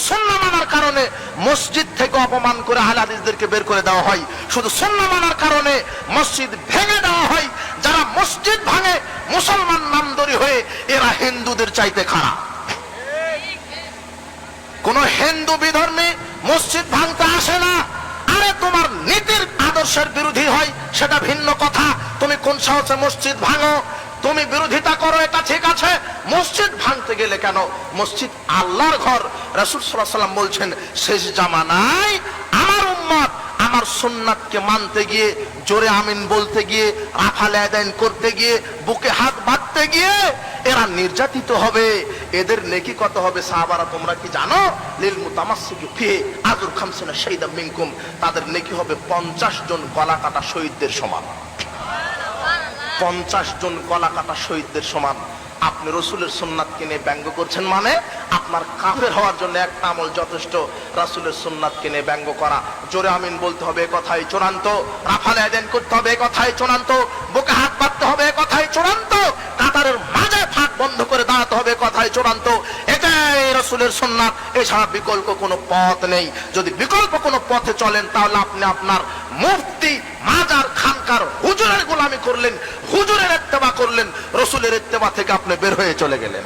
সুন্নাহ মানার কারণে মসজিদ থেকে অপমান করে আহলে হাদিসদেরকে বের করে দেওয়া হয়, শুধু সুন্নাহ মানার কারণে মসজিদ ভেঙে দেওয়া হয়। যারা মসজিদ ভাঙে মুসলমান নামধরি হয়ে এরা হিন্দুদের চাইতে খারাপ। কোন হিন্দু বিধর্মী মসজিদ ভাঙতে আসে না। আরে তোমার নীতির আদর্শের বিরোধী হয় সেটা ভিন্ন কথা, তুমি কোন সাহসে মসজিদ ভাঙো, তুমি বিরোধিতা করো, এটা ঠিক আছে। মসজিদ ভাঙতে গেলে কেন? মসজিদ আল্লাহর ঘর। রাসূল সাল্লাল্লাহু আলাইহি ওয়াসাল্লাম বলছেন, শেষ জামানায় আমার উম্মত আমার সুন্নাতকে মানতে গিয়ে, জোরে আমিন বলতে গিয়ে, রাফালে আদান করতে গিয়ে, বুকে হাত বাঁধতে গিয়ে এরা নির্যাতিত হবে। এদের নেকি কত হবে সাহাবারা তোমরা কি জানো? লিল মুতামাসসিকি ফিহি আজরু 50 শাহীদাম মিনকুম, তাদের নেকি হবে 50 জন গলা কাটা শহীদদের সমান। 50 জন গলা কাটা শহীদদের সমান। আপনি রাসূলের সুন্নাতকে নিয়ে ব্যঙ্গ করছেন মানে আপনার কাফের হওয়ার জন্য একটা আমল যথেষ্ট, রাসূলের সুন্নাতকে নিয়ে ব্যঙ্গ করা। জোরে আমিন বলতে হবে কথাই চূড়ান্ত, রাফালে আদান করতে হবে কথাই চূড়ান্ত, বুকে হাত বাঁধতে হবে কথাই চূড়ান্ত, কাতারের মাঝে ফাঁক বন্ধ করে দাঁড়াতে হবে কথাই চূড়ান্ত। এটাই রাসূলের সুন্নাত, এছাড়া বিকল্প কোনো পথ নেই। যদি বিকল্প কোনো পথে চলেন তাহলে আপনি আপনার মুফতি, মাজার, খানকার হুজুরের গোলামি করলেন, হুজুরের ইত্তেবা করলেন, রাসূলের ইত্তেবা থেকে আপনি বের হয়ে চলে গেলেন।